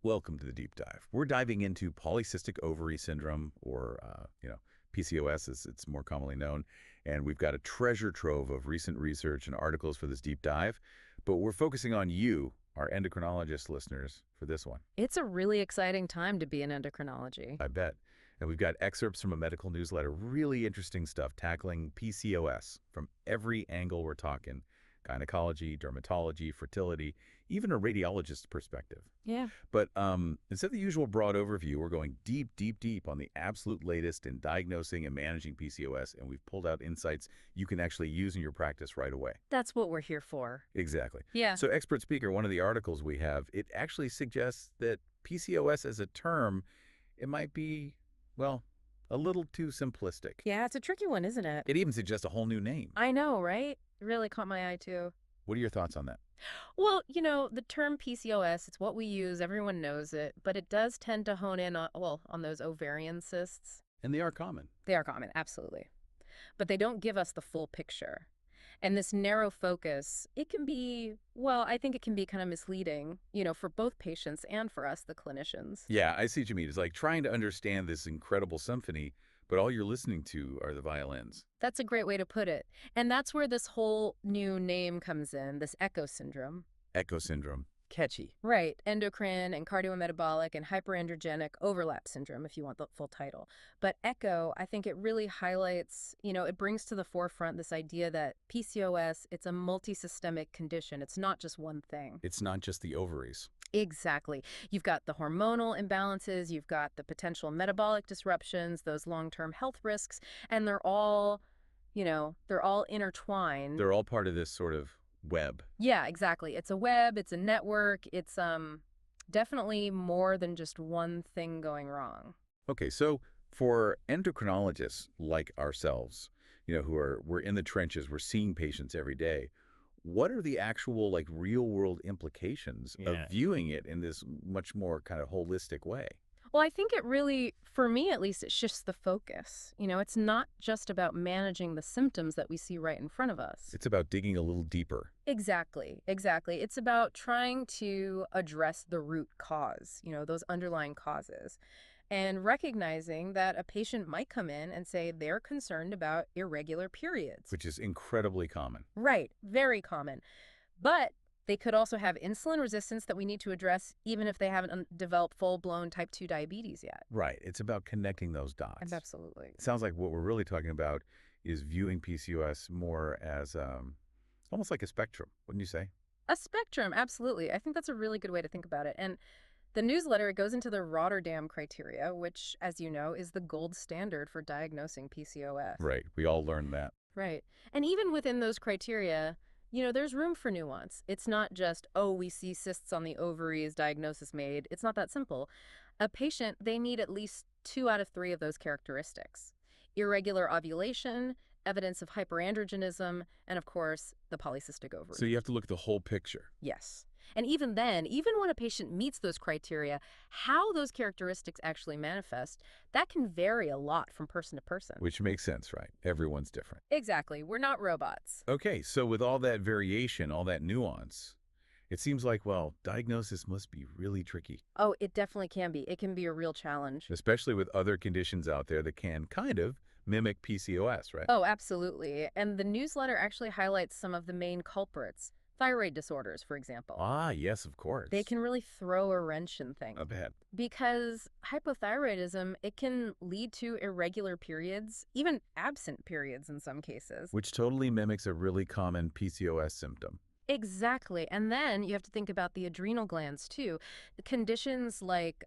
Welcome to the deep dive. We're diving into polycystic ovary syndrome, or PCOS as it's more commonly known, and we've got a treasure trove of recent research and articles for this deep dive, but we're focusing on you, our endocrinologist listeners, for this one. It's a really exciting time to be in endocrinology. I bet. And we've got excerpts from a medical newsletter, really interesting stuff tackling PCOS from every angle we're talking: gynecology, dermatology, fertility, even a radiologist's perspective. Yeah. But instead of the usual broad overview, we're going deep, deep, deep on the absolute latest in diagnosing and managing PCOS, and we've pulled out insights you can actually use in your practice right away. That's what we're here for. Exactly. Yeah. So expert speaker, one of the articles we have, it actually suggests that PCOS as a term, it might be, well, a little too simplistic. Yeah, it's a tricky one, isn't it? It even suggests a whole new name. I know, right? It really caught my eye, too. What are your thoughts on that? Well, the term PCOS, it's what we use, everyone knows it, but it does tend to hone in on, well, on those ovarian cysts. And they are common. They are common, absolutely. But they don't give us the full picture. And this narrow focus, it can be, well, I think it can be kind of misleading, for both patients and for us, the clinicians. Yeah, I see what you mean. It's like trying to understand this incredible symphony, but all you're listening to are the violins. That's a great way to put it. And that's where this whole new name comes in, this echo syndrome. Echo syndrome. Catchy. Right. Endocrine and cardiometabolic and hyperandrogenic overlap syndrome, if you want the full title. But echo, I think it really highlights, it brings to the forefront this idea that PCOS, it's a multisystemic condition. It's not just one thing. It's not just the ovaries. Exactly. You've got the hormonal imbalances, you've got the potential metabolic disruptions, those long-term health risks, and they're all intertwined. They're all part of this sort of web. Yeah, exactly. It's a web, it's a network, it's definitely more than just one thing going wrong. Okay, so for endocrinologists like ourselves, we're in the trenches, we're seeing patients every day. What are the actual real world implications of viewing it in this much more kind of holistic way? Well, I think it really, for me at least, it shifts the focus. It's not just about managing the symptoms that we see right in front of us. It's about digging a little deeper. Exactly, exactly. It's about trying to address the root cause, those underlying causes, and recognizing that a patient might come in and say they're concerned about irregular periods. Which is incredibly common. Right, very common. But they could also have insulin resistance that we need to address even if they haven't developed full-blown type 2 diabetes yet. Right. It's about connecting those dots. Absolutely. It sounds like what we're really talking about is viewing PCOS more as almost like a spectrum, wouldn't you say? A spectrum, absolutely. I think that's a really good way to think about it. And the newsletter, it goes into the Rotterdam criteria, which, as you know, is the gold standard for diagnosing PCOS. Right. We all learned that. Right. And even within those criteria, there's room for nuance. It's not just, oh, we see cysts on the ovaries, diagnosis made. It's not that simple. A patient, they need at least 2 out of 3 of those characteristics: irregular ovulation, evidence of hyperandrogenism, and of course, the polycystic ovary. So you have to look at the whole picture. Yes. And even then, even when a patient meets those criteria, how those characteristics actually manifest, that can vary a lot from person to person. Which makes sense, right? Everyone's different. Exactly. We're not robots. Okay, so with all that variation, all that nuance, it seems like, well, diagnosis must be really tricky. Oh, it definitely can be. It can be a real challenge. Especially with other conditions out there that can kind of mimic PCOS, right? Oh, absolutely. And the newsletter actually highlights some of the main culprits. Thyroid disorders, for example. Ah, yes, of course. They can really throw a wrench in things. I bet. Because hypothyroidism, it can lead to irregular periods, even absent periods in some cases. Which totally mimics a really common PCOS symptom. Exactly. And then you have to think about the adrenal glands, too. Conditions like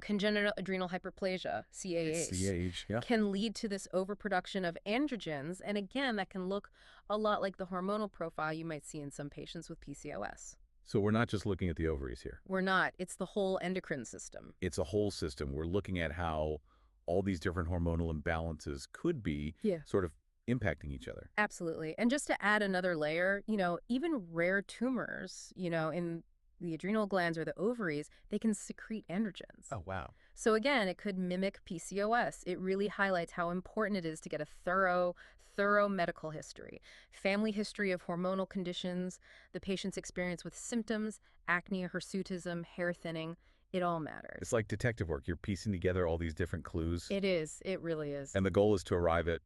congenital adrenal hyperplasia, CAH, Yeah. can lead to this overproduction of androgens. And again, that can look a lot like the hormonal profile you might see in some patients with PCOS. So we're not just looking at the ovaries here. We're not. It's the whole endocrine system. It's a whole system. We're looking at how all these different hormonal imbalances could be sort of impacting each other. Absolutely. And just to add another layer, even rare tumors, in the adrenal glands or the ovaries, they can secrete androgens. Oh, wow. So again, it could mimic PCOS. It really highlights how important it is to get a thorough thorough medical history, family history of hormonal conditions, the patient's experience with symptoms, acne, hirsutism, hair thinning. It all It's matters. like detective work. You're piecing together all these different clues, It is. It really is. and the goal is to arrive at,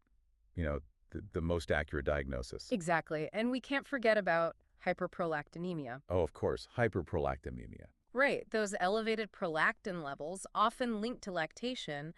you know, the most accurate diagnosis. Exactly. And we can't forget about hyperprolactinemia. Oh, of course, hyperprolactinemia. Right. Those elevated prolactin levels, often linked to lactation,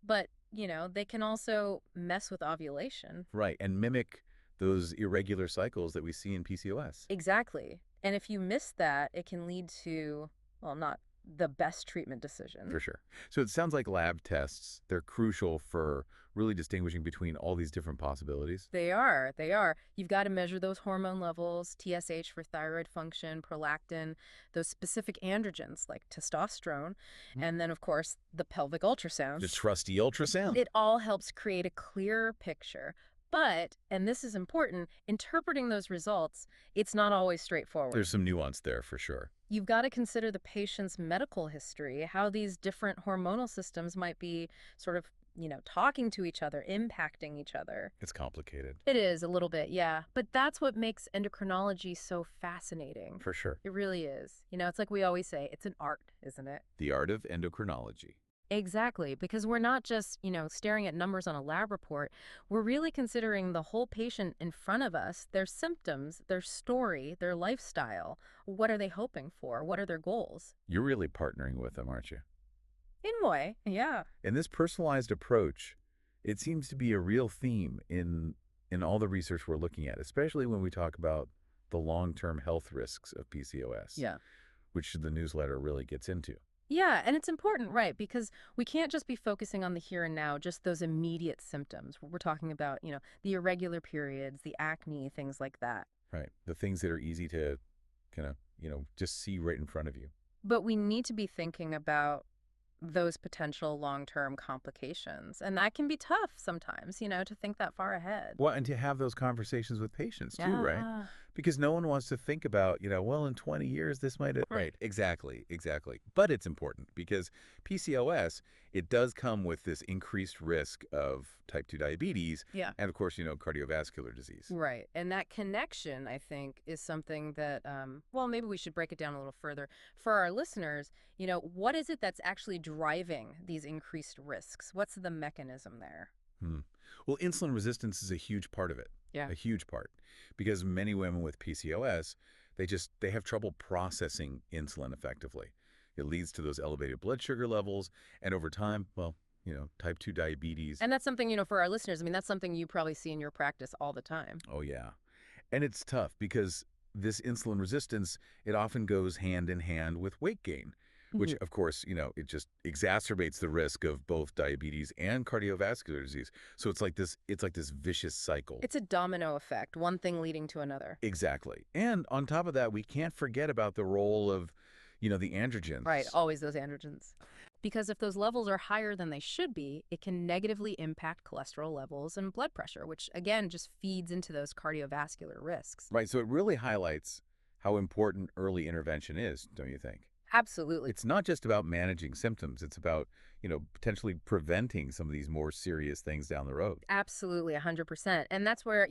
but, they can also mess with ovulation. Right, and mimic those irregular cycles that we see in PCOS. Exactly. And if you miss that, it can lead to, well, not the best treatment decision. For sure. So it sounds like lab tests, they're crucial for really distinguishing between all these different possibilities. They are. They are. You've got to measure those hormone levels, TSH for thyroid function, prolactin, those specific androgens like testosterone, and then, of course, the pelvic ultrasound. The trusty ultrasound. It all helps create a clearer picture. But, and this is important, interpreting those results, it's not always straightforward. There's some nuance there for sure. You've got to consider the patient's medical history, how these different hormonal systems might be sort of, talking to each other, impacting each other. It's complicated. It is a little bit, yeah. But that's what makes endocrinology so fascinating. For sure. It really is. It's like we always say, it's an art, isn't it? The art of endocrinology. Exactly, because we're not just, staring at numbers on a lab report. We're really considering the whole patient in front of us, their symptoms, their story, their lifestyle. What are they hoping for? What are their goals? You're really partnering with them, aren't you? In a way, yeah. And this personalized approach, it seems to be a real theme in all the research we're looking at, especially when we talk about the long-term health risks of PCOS, Yeah. which the newsletter really gets into. Yeah, and it's important, right? Because we can't just be focusing on the here and now, just those immediate symptoms. We're talking about, the irregular periods, the acne, things like that. Right. The things that are easy to kind of, just see right in front of you. But we need to be thinking about those potential long-term complications. And that can be tough sometimes, to think that far ahead. Well, and to have those conversations with patients too, right? Yeah. Because no one wants to think about, well, in 20 years, this might have... Right, exactly, exactly. But it's important because PCOS, it does come with this increased risk of type 2 diabetes Yeah. and, of course, cardiovascular disease. Right. And that connection, I think, is something that, well, maybe we should break it down a little further. For our listeners, what is it that's actually driving these increased risks? What's the mechanism there? Well, insulin resistance is a huge part of it. Yeah. A huge part. Because many women with PCOS, they have trouble processing insulin effectively. It leads to those elevated blood sugar levels, and over time, well, type 2 diabetes. And that's something, for our listeners, I mean, that's something you probably see in your practice all the time. Oh, yeah. And it's tough because this insulin resistance, it often goes hand in hand with weight gain, which, of course, it just exacerbates the risk of both diabetes and cardiovascular disease. So it's like this vicious cycle. It's a domino effect, one thing leading to another. Exactly. And on top of that, we can't forget about the role of, the androgens. Right, always those androgens. Because if those levels are higher than they should be, it can negatively impact cholesterol levels and blood pressure, which, again, just feeds into those cardiovascular risks. Right. So it really highlights how important early intervention is, don't you think? Absolutely. It's not just about managing symptoms. It's about, potentially preventing some of these more serious things down the road. Absolutely, 100%. And that's where,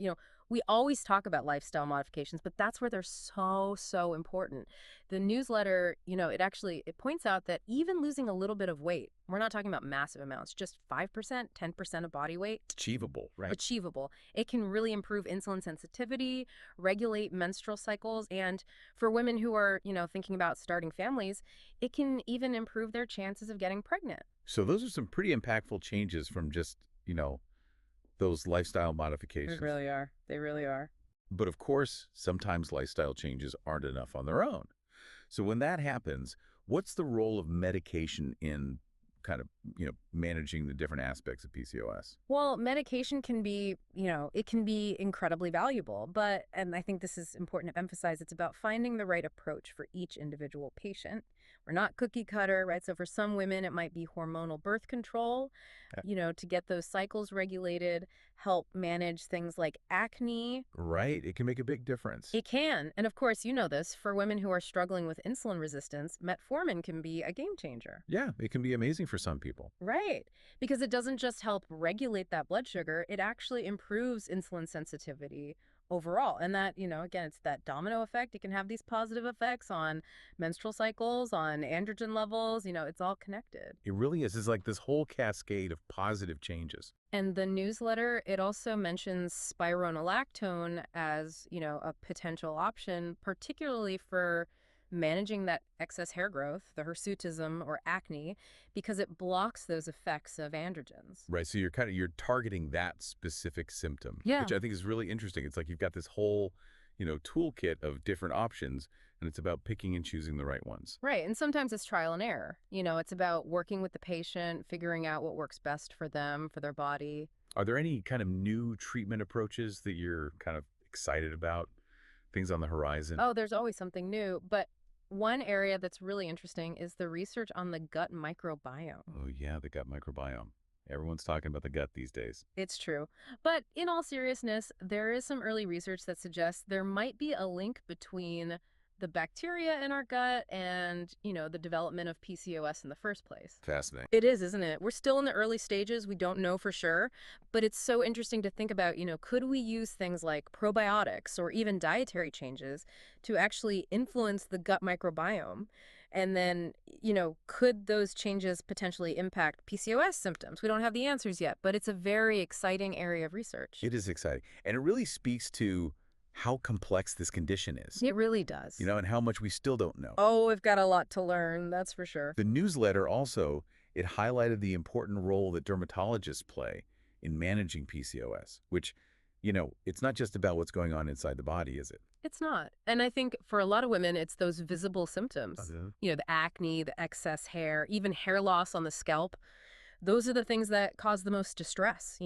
we always talk about lifestyle modifications, but that's where they're so, so important. The newsletter, it points out that even losing a little bit of weight, we're not talking about massive amounts, just 5%, 10% of body weight. Achievable, right? Achievable. It can really improve insulin sensitivity, regulate menstrual cycles, and for women who are, thinking about starting families, it can even improve their chances of getting pregnant. So those are some pretty impactful changes from just, those lifestyle modifications. They really are. They really are. But of course, sometimes lifestyle changes aren't enough on their own. So when that happens, what's the role of medication in kind of, managing the different aspects of PCOS? Well, medication can be, it can be incredibly valuable, and I think this is important to emphasize, it's about finding the right approach for each individual patient. We're not cookie cutter, right? So for some women, it might be hormonal birth control, to get those cycles regulated, help manage things like acne. Right. It can make a big difference. It can. And of course, you know this, for women who are struggling with insulin resistance, metformin can be a game changer. Yeah, it can be amazing for some people. Right. Because it doesn't just help regulate that blood sugar, it actually improves insulin sensitivity overall. And that, again, it's that domino effect. It can have these positive effects on menstrual cycles, on androgen levels, it's all connected. It really is. It's like this whole cascade of positive changes. And the newsletter, it also mentions spironolactone as, a potential option, particularly for managing that excess hair growth, the hirsutism or acne, because it blocks those effects of androgens. Right. So you're targeting that specific symptom, Yeah. which I think is really interesting. It's like you've got this whole, toolkit of different options, and it's about picking and choosing the right ones. Right. And sometimes it's trial and error. It's about working with the patient, figuring out what works best for them, for their body. Are there any kind of new treatment approaches that you're kind of excited about? Things on the horizon? Oh, there's always something new. But one area that's really interesting is the research on the gut microbiome. Oh, yeah, the gut microbiome. Everyone's talking about the gut these days. It's true. But in all seriousness, there is some early research that suggests there might be a link between the bacteria in our gut and, the development of PCOS in the first place. Fascinating. It is, isn't it? We're still in the early stages. We don't know for sure. But it's so interesting to think about, could we use things like probiotics or even dietary changes to actually influence the gut microbiome? And then, could those changes potentially impact PCOS symptoms? We don't have the answers yet, but it's a very exciting area of research. It is exciting. And it really speaks to how complex this condition is, It really does. and how much we still don't know. Oh, we've got a lot to learn, that's for sure. The newsletter also, it highlighted the important role that dermatologists play in managing PCOS, which, it's not just about what's going on inside the body, is it? It's not. And I think for a lot of women, it's those visible symptoms. The acne, the excess hair, even hair loss on the scalp. Those are the things that cause the most distress.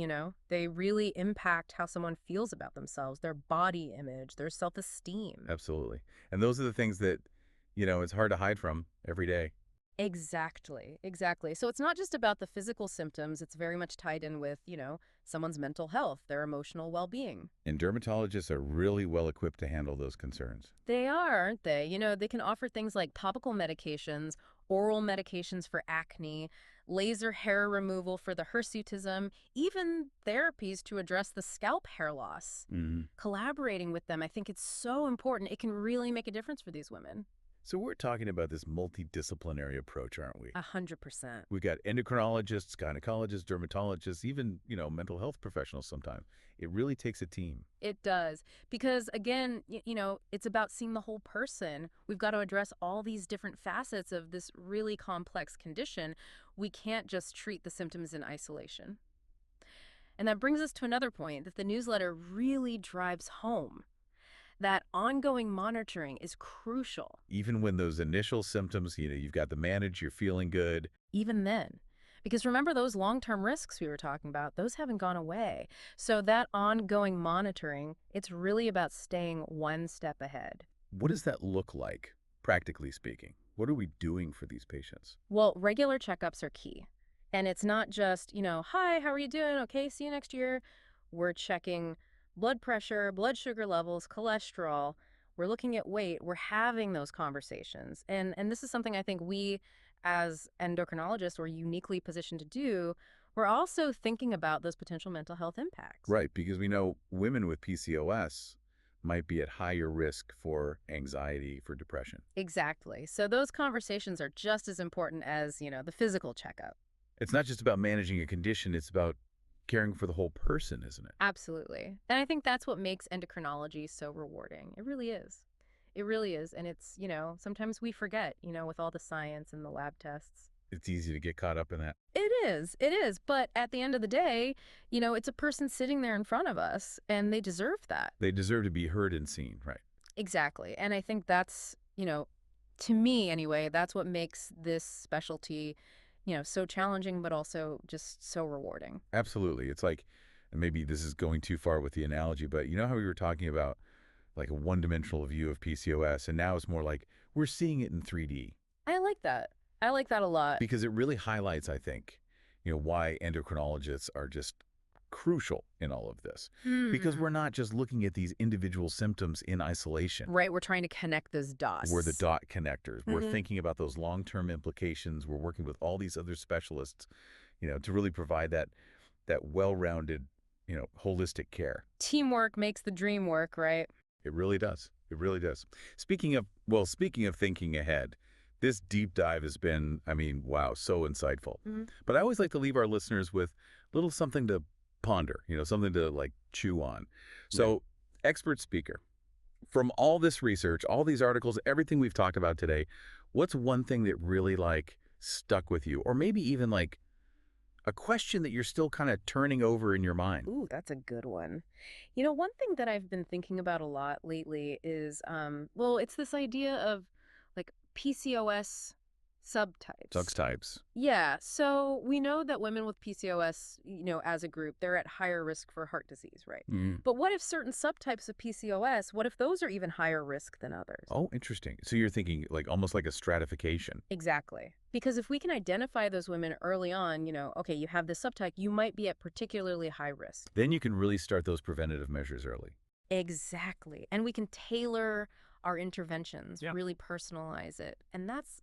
They really impact how someone feels about themselves, their body image, their self-esteem. Absolutely. And those are the things that, it's hard to hide from every day. Exactly, exactly. So it's not just about the physical symptoms. It's very much tied in with, someone's mental health, their emotional well-being. And dermatologists are really well equipped to handle those concerns. They are, aren't they? They can offer things like topical medications, oral medications for acne, laser hair removal for the hirsutism, even therapies to address the scalp hair loss. Collaborating with them, I think it's so important. It can really make a difference for these women. So we're talking about this multidisciplinary approach, aren't we? 100%. We've got endocrinologists, gynecologists, dermatologists, even, mental health professionals sometimes. It really takes a team. It does. Because again, it's about seeing the whole person. We've got to address all these different facets of this really complex condition. We can't just treat the symptoms in isolation. And that brings us to another point that the newsletter really drives home. That ongoing monitoring is crucial. Even when those initial symptoms, you've got the manage, you're feeling good. Even then. Because remember those long-term risks we were talking about, those haven't gone away. So that ongoing monitoring, it's really about staying one step ahead. What does that look like, practically speaking? What are we doing for these patients? Well, regular checkups are key. And it's not just, hi, how are you doing? Okay, see you next year. We're checking blood pressure, blood sugar levels, cholesterol. We're looking at weight. We're having those conversations. And this is something I think we, as endocrinologists, are uniquely positioned to do. We're also thinking about those potential mental health impacts. Right, because we know women with PCOS might be at higher risk for anxiety, for depression. Exactly. So those conversations are just as important as, the physical checkup. It's not just about managing a condition, it's about caring for the whole person, isn't it? Absolutely. And I think that's what makes endocrinology so rewarding. It really is. It really is. And it's, sometimes we forget, with all the science and the lab tests. It's easy to get caught up in that. It is. It is. But at the end of the day, it's a person sitting there in front of us, and they deserve that. They deserve to be heard and seen, right? Exactly. And I think that's, to me anyway, that's what makes this specialty so challenging, but also just so rewarding. Absolutely. It's like, and maybe this is going too far with the analogy, but you know how we were talking about like a one-dimensional view of PCOS, and now it's more like we're seeing it in 3D. I like that. I like that a lot. because it really highlights, I think, why endocrinologists are just crucial in all of this. Because Hmm. we're not just looking at these individual symptoms in isolation. Right, we're trying to connect those We're the dots. dot connectors. We're Hmm. thinking about those long-term implications. We're working with all these other specialists, to really provide that well-rounded, holistic care. Teamwork makes the dream work, right? It really does. It really does. Speaking of thinking ahead, this deep dive has been, I mean, wow, so insightful. Hmm. But I always like to leave our listeners with a little something to ponder, something to like chew on. Right. So, expert speaker, from all this research, all these articles, everything we've talked about today, what's one thing that really like stuck with you? Or maybe even like a question that you're still kind of turning over in your mind? Ooh, that's a good one. One thing that I've been thinking about a lot lately is, well, it's this idea of like PCOS Sucks subtypes. types. Yeah, so we know that women with PCOS, as a group, they're at higher risk for heart disease, right? Mm. But what if certain subtypes of PCOS, what if those are even higher risk than others? Oh, interesting. So you're thinking like almost like a stratification. Exactly. Because if we can identify those women early on, okay, you have this subtype, you might be at particularly high risk. Then you can really start those preventative measures early. Exactly. And we can tailor our interventions, Yeah. really personalize it. And that's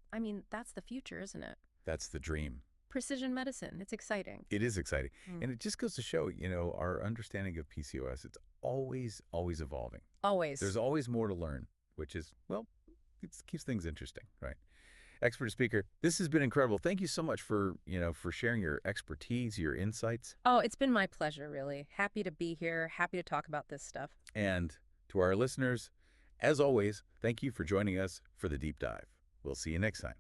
the future, isn't it? That's the dream. Precision medicine. It's exciting. It is exciting. Mm. And it just goes to show, our understanding of PCOS, it's always, always evolving. Always. There's always more to learn, which is, well, it keeps things interesting, right? Expert speaker, this has been incredible. Thank you so much for sharing your expertise, your insights. Oh, it's been my pleasure, really. Happy to be here. Happy to talk about this stuff. And to our listeners, as always, thank you for joining us for the deep dive. We'll see you next time.